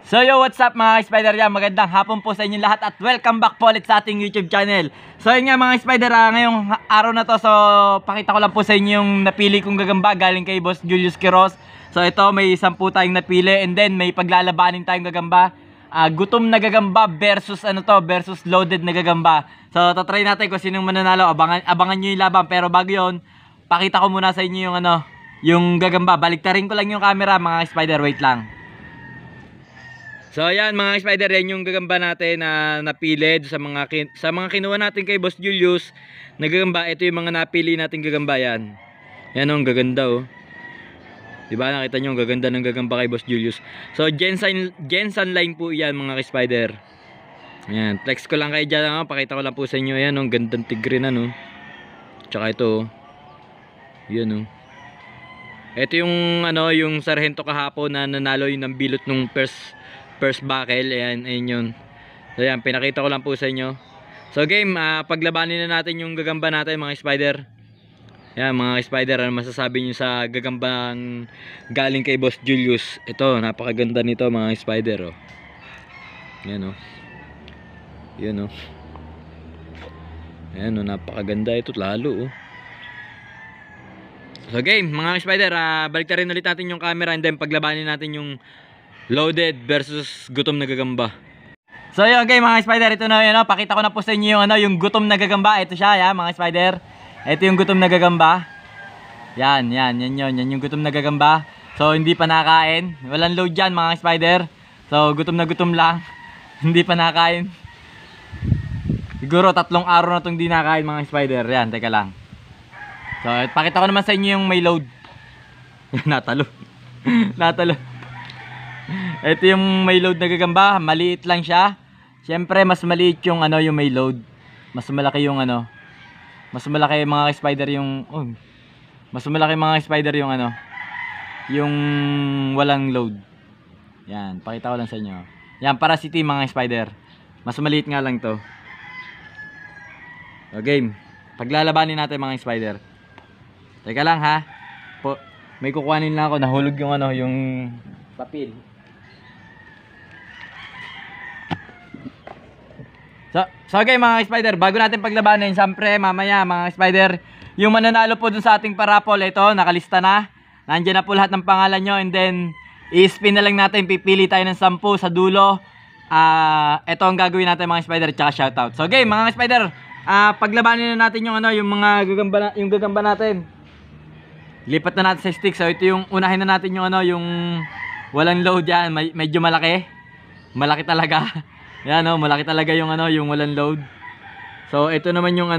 So yo, what's up mga spider yan? Magandang hapon po sa inyo lahat at welcome back po ulit sa ating YouTube channel. So yun nga mga spider, ngayong araw na to, so pakita ko lang po sa inyo yung napili kong gagamba galing kay Boss Julius Quiroz. So ito, may 10 tayong napili and then may paglalabanin tayong gagamba. Gutom na gagamba versus versus loaded na gagamba. So tatry natin kung sinong mananalo. Abangan nyo yung laban, pero bago yun, pakita ko muna sa inyo yung yung gagamba. Baliktarin ko lang yung camera mga spider, wait lang. So ayan mga spider, yan yung gagamba natin na napili sa mga kinuha natin kay Boss Julius na gagamba. Ito yung mga napili natin gagamba yan. Yan ang gaganda oh. Diba nakita nyo ang gaganda ng gagamba kay Boss Julius. So Jensen line po yan mga spider. Ayan, flex ko lang kayo dyan, pakita ko lang po sa inyo. Ayan ang gandang tigre na no. Tsaka ito oh. Yan oh. Ito yung yung sarhento kahapon na nanalo yung ng bilot nung first buckle. Ayan yun. So ayan, pinakita ko lang po sa inyo. So game, paglabanin na natin yung gagamba natin mga spider. Ayan mga spider, ano masasabi nyo sa gagambang galing kay Boss Julius? Ito, napakaganda nito mga spider oh. Ayan oh. Ayan oh. Ayan oh, napakaganda ito lalo oh. So game, mga spider, balik rin ulit natin yung camera and then paglabanin natin yung loaded versus gutom na gagamba. So yun game mga spider, ito na yun, pakita ko na po sa inyo yung yung gutom na gagamba. Ito siya yan mga spider. Ito yung gutom na gagamba. Yan yung gutom na gagamba. So hindi pa nakain. Walang load dyan mga spider. So gutom na gutom lang. Hindi pa nakain. Siguro 3 araw na itong di nakain mga spider. Yan, teka lang. So pakita ko naman sa inyo yung may load. Natalo. Natalo. Ito yung may load na gagamba. Maliit lang siya. Siyempre mas maliit yung yung may load. Mas malaki yung mas malaki mga spider yung mas malaki mga spider yung yung walang load. Yan, pakita ko lang sa inyo. Yan, parasite mga spider. Mas maliit nga lang to. So game, paglalabanin natin mga spider. Teka lang ha. May kukuhanin lang ako, nahulog yung yung papel. So okay mga spider, bago natin paglabanin, siyempre mamaya mga spider, yung mananalo po dun sa ating parapol, ito nakalista na. Nandiyan na po lahat ng pangalan nyo and then i-spin na lang natin, pipili tayo ng 10 sa dulo. Ito ang gagawin natin mga spider, tsaka shoutout. So okay mga spider, paglabanin na natin yung yung mga gagamba natin. Lipat na natin sa stick. So ito yung unahin na natin yung yung walang load yan, medyo malaki. Malaki talaga. Yan malaki talaga yung yung walang load. So ito naman yung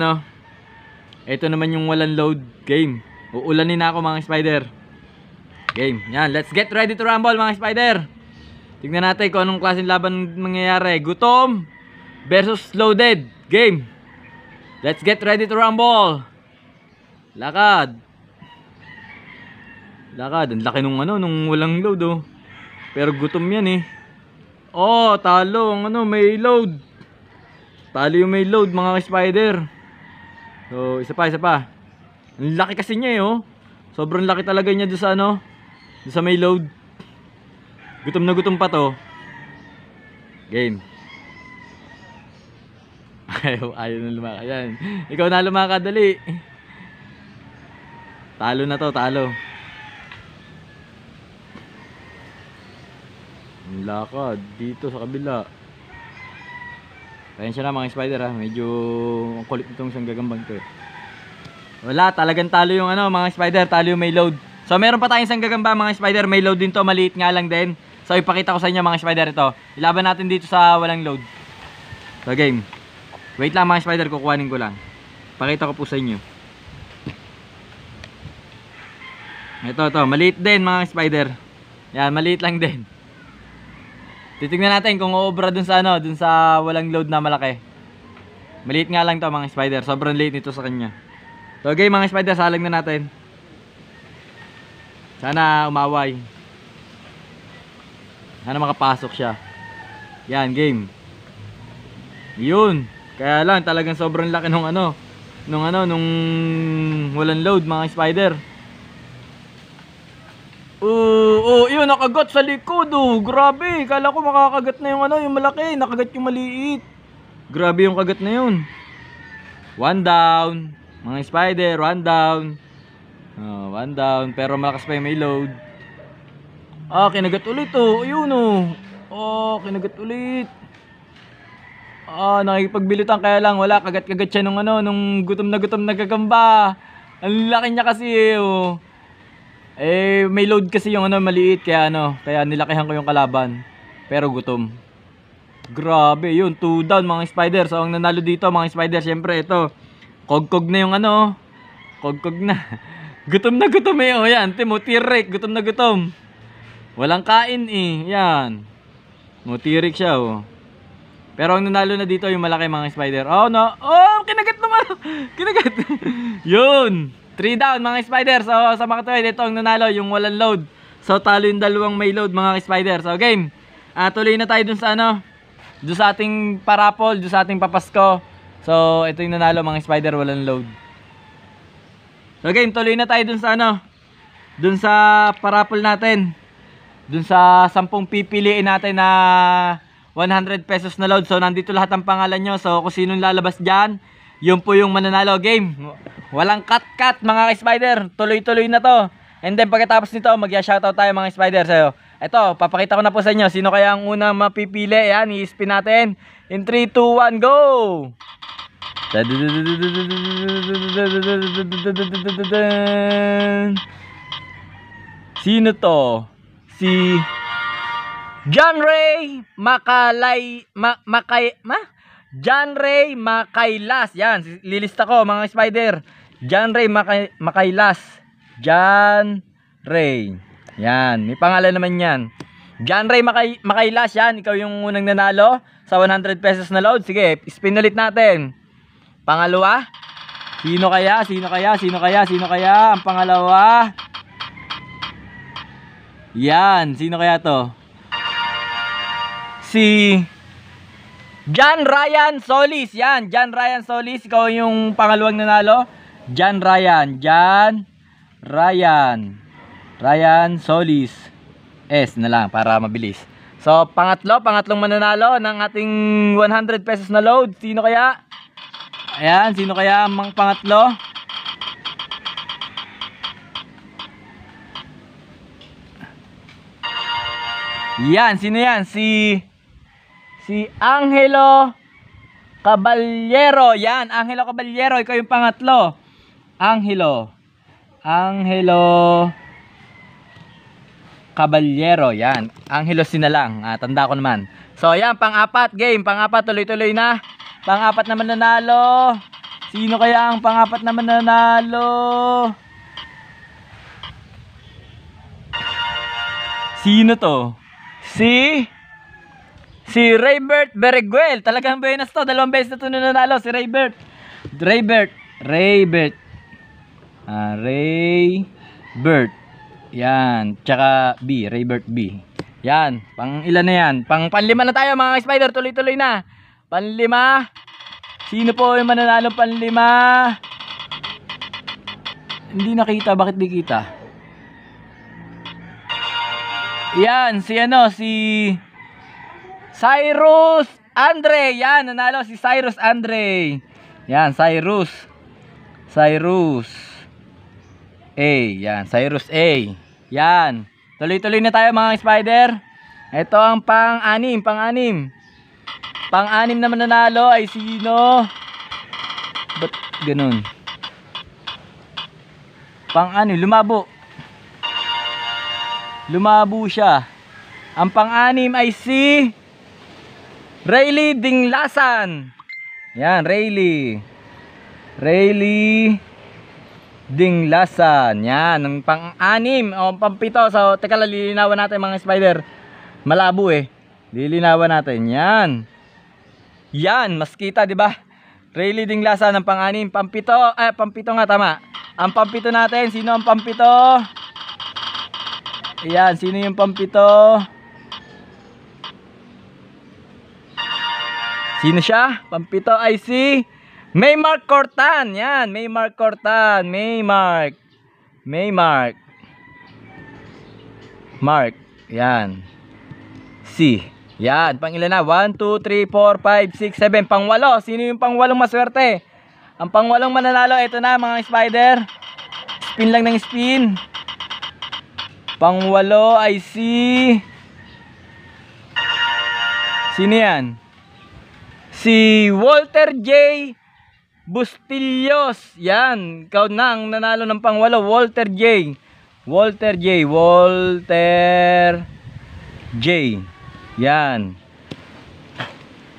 ito naman yung walang load. Game. Uulanin na ako mga spider. Game. Yan, let's get ready to rumble mga spider. Tingnan natin kung anong klaseng laban mangyayari. Gutom versus loaded. Game. Let's get ready to rumble. Lakad. Lakad. Ang laki nung nung walang load oh. Pero gutom yan eh. Oh, talo ang may load. Talo yung may load mga spider. So, isa pa. Ang laki kasi niya eh oh. Sobrang laki talaga niya doon sa doon sa may load. Gutom na gutom pa to. Game. Ayaw na lumakad. Yan. Ikaw na lumakad, dali. Talo na to, talo. Lakad dito sa kabila. Pasensya na mga spider medyo kulit itong isang gagambang to. Wala, talagang talo yung mga spider, talo yung may load. So meron pa tayong isang gagamba mga spider, may load din to, maliit nga lang din. So ipakita ko sa inyo mga spider ito. Ilaban natin dito sa walang load. So game. Wait lang mga spider, kukuhanin ko lang. Pakita ko po sa inyo. Ito, maliit din mga spider. Yan, maliit lang din. Titignan natin kung uubra dun sa dun sa walang load na malaki. Maliit nga lang to mga spider, sobrang liit nito sa kanya. So okay mga spider, salang na natin. Sana umaway. Sana makapasok siya. Yan, game. Yun. Kaya lang talagang sobrang laki nung nung walang load mga spider. Yun, nakagat sa likod, oh. Grabe, kala ko makakagat na yung ano, yung malaki, nakagat yung maliit. Grabe yung kagat na yun. One down, mga spider, one down. One down, pero malakas pa yung may load. Kinagat ulit, oh. Ayun, oh. Kinagat ulit. Nakikipagbilitan, kaya lang wala, kagat-kagat siya nung ano, nung gutom na gagamba. Ang laki niya kasi, oh. May load kasi yung ano, maliit, kaya nilakihan ko yung kalaban. Pero gutom. Grabe, yun, 2 down mga spider. So ang nanalo dito mga spider, syempre ito. Kogkog na yung ano. Kogkog na. Gutom na gutom eh, oh yan. Timothy-Rick, gutom na gutom. Walang kain eh, yan. Timothy-Rick siya, oh. Pero ang nanalo na dito yung malaki mga spider. Kinagat naman. Kinagat. Yun. 3 down mga spider. So sa mga katuwid, ito ang nanalo, yung walang load. So talo yung dalawang may load mga spider. So game. Tuloy na tayo dun sa ano, dun sa ating parapol, dun sa ating papasko. So ito yung nanalo mga spider, walang load. So game, tuloy na tayo dun sa ano, dun sa parapol natin. Dun sa 10 pipiliin natin na 100 pesos na load. So nandito lahat ang pangalan nyo. So kung sinong lalabas dyan, yun po yung mananalo. Game, walang cut mga spider. Tuloy-tuloy na to. And then pagkatapos nito, mag-shoutout tayo mga spider. So ito, papakita ko na po sa inyo sino kaya ang unang mapipili. Yan, i-spin natin. In 3, 2, 1, go! Sino to? Si John Ray John Ray Makailas. Yan, lilista ko mga spider. John Ray Makailas. John Ray. Yan, may pangalan naman yan. John Ray Makailas, yan. Ikaw yung unang nanalo sa 100 pesos na load. Sige, spin ulit natin. Pangalawa. Sino kaya? Ang pangalawa. Yan, sino kaya to? Si John Ryan Solis. Yan, John Ryan Solis. Ikaw yung pangalawang nanalo. John Ryan Solis. S na lang para mabilis. So pangatlong mananalo ng ating 100 pesos na load. Sino kaya? Ayan, sino kaya ang pangatlo? Yan, sino yan? Si Angelo Caballero. Yan, Angelo Caballero, ikaw yung pangatlo. Angelo Caballero. Yan, Angelo sinalang. Tanda ko naman. So yan, pang-apat game. Pang-apat, tuloy-tuloy na. Pang-apat naman nanalo. Sino kaya ang pang-apat naman nanalo? Sino to? Si Raybert Bereguel. Talagang buenas to. 2 beses na to nanalo si Raybert. Raybert. Yan. Tsaka B. Raybert B. Yan. Pang ilan na yan? Panlima na tayo mga spider. Tuloy-tuloy na. Panlima. Sino po yung mananalo panlima? Hindi nakita. Bakit di kita? Yan, si Cyrus Andre. Yan, nanalo si Cyrus Andre. Yan, Cyrus A. Yan, Cyrus A. Yan. Tuloy-tuloy na tayo mga spider. Ito ang pang-anim. Pang-anim na mananalo ay sino? Ba't ganun? Pang-anim, lumabo siya. Ang pang-anim ay si Rayleigh Dinglasan. Yan, Rayleigh Dinglasan. Yan, ang pang-anim. O, pang-pito. So, teka lang, lilinawan natin mga spider. Malabo eh. Lilinawan natin. Yan, mas kita, di ba? Rayleigh Dinglasan ang pang-anim. Pang-pito. Pang-pito nga, tama. Ang pang-pito natin. Sino ang pang-pito? Ayan, sino yung pampito? Sino siya? Pampito ay si Maymark Cortan. Yan, Maymark Cortan. Maymark. Mark. Yan. C. Yan. Pang ilan na? 1, 2, 3, 4, 5, 6, 7. Pang-walo. Sino yung pang-walong maswerte? Ang pang-walong mananalo. Ito na mga spider. Spin lang ng spin. Pang-walo ay si... Sino yan? Si Walter J. Bustillos. Yan. Ikaw na ang nanalo ng pang-walo. Walter J. Walter J. Walter J. Yan.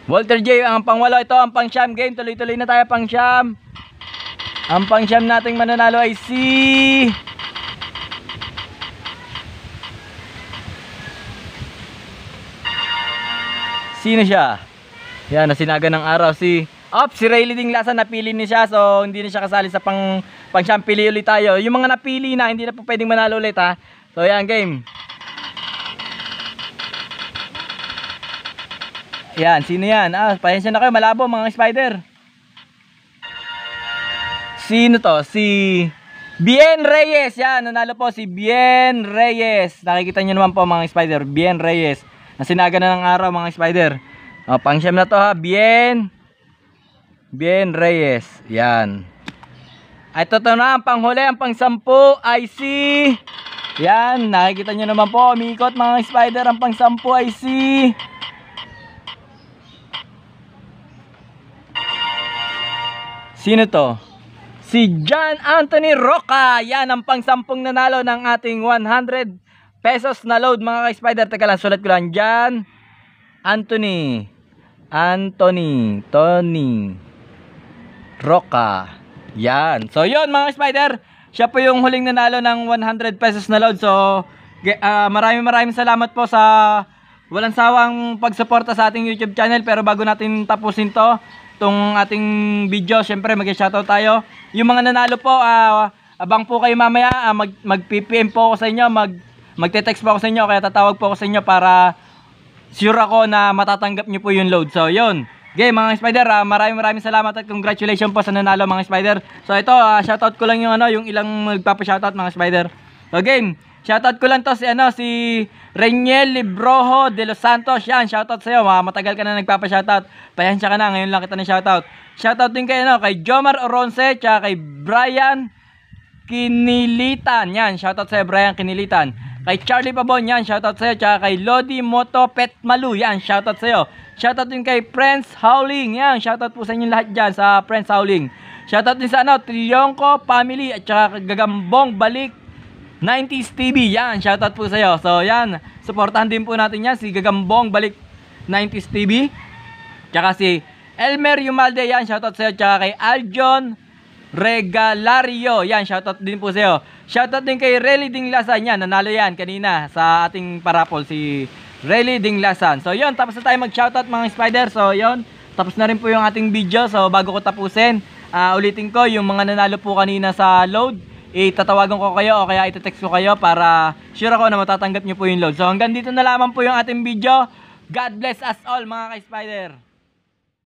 Walter J. ang pang-walo. Ito ang pang-siyam game. Tuloy-tuloy na tayo pang-siyam. Ang pang-siyam nating mananalo ay si... Sino siya? Yan, nasinaga ng araw si... si Rayleigh Ding Lasan, napili niya siya. So, hindi na siya kasali sa pang-siyam. Pili ulit tayo. Yung mga napili na, hindi na po pwedeng manalo ulit ha. So, yan, game. Yan, sino yan? Pasensya na kayo, malabo mga spider. Sino to? Si Bien Reyes. Yan, nanalo po si Bien Reyes. Nakikita nyo naman po mga spider. Bien Reyes. Nasinaga na ng araw mga spider. Pang-siyam na to ha. Bien Reyes. Yan. Ay, totoo na. Ang panghuli, ang pang-sampu ay si... Yan, nakikita nyo naman po. Umikot mga spider. Ang pang-sampu ay si... Sino to? Si John Anthony Roca. Yan ang pang-sampung nanalo ng ating 100 pesos na load mga ka-spider. Teka lang, sulat ko lang. John Anthony Tony Roca. Yan. So yun mga spider, siya po yung huling nanalo ng 100 pesos na load. So maraming salamat po sa walang sawang pagsuporta sa ating YouTube channel. Pero bago natin tapusin itong ating video, syempre mag-shoutout tayo. Yung mga nanalo po, abang po kayo mamaya. Mag-PPM po ako sa inyo, magte-text po ako sa inyo, kaya tatawag po ako sa inyo para sure ako na matatanggap nyo po yung load. So yun. Okay mga spider, maraming salamat at congratulations po sa nanalo mga spider. So ito, shoutout ko lang yung yung ilang magpapa-shoutout mga spider. So game, shoutout ko lang to si Reniel Librojo de Los Santos. Yan, shoutout sa iyo. Matagal ka na nagpapa-shoutout. Pasensya ka na, ngayon lang kita na shoutout. Shoutout din kay kay Jomar Oronce, tsaka kay Brian Kinilitan. Yan, shoutout sa iyo Brian Kinilitan. Kay Charlie Pabon, yan, shoutout sa iyo. Tsaka kay Lodi Moto Pet Malu, yan, shoutout sa iyo. Shoutout din kay Friends Howling. Yan, shoutout po sa inyo lahat dyan sa Friends Howling. Shoutout din sa Trilionco Family at saka Gagambong Balik 90s TV. Yan, shoutout po sa iyo. So yan, suportahan din po natin yan si Gagambong Balik 90s TV. Tsaka si Elmer Yumalde. Yan, shoutout sa iyo. Tsaka kay Aljon Regalario. Yan, shoutout din po sa iyo. Shoutout din kay Rayleigh Ding Lasan. Yan, nanalo yan kanina sa ating parapol si Rayleigh Ding Lasan. So yun, tapos na tayo mag-shoutout mga spider. So yun, tapos na rin po yung ating video. So bago ko tapusin, ulitin ko yung mga nanalo po kanina sa load, itatawagan ko kayo o kaya itetext ko kayo para sure ako na matatanggap nyo po yung load. So hanggang dito na lamang po yung ating video. God bless us all mga ka-spider.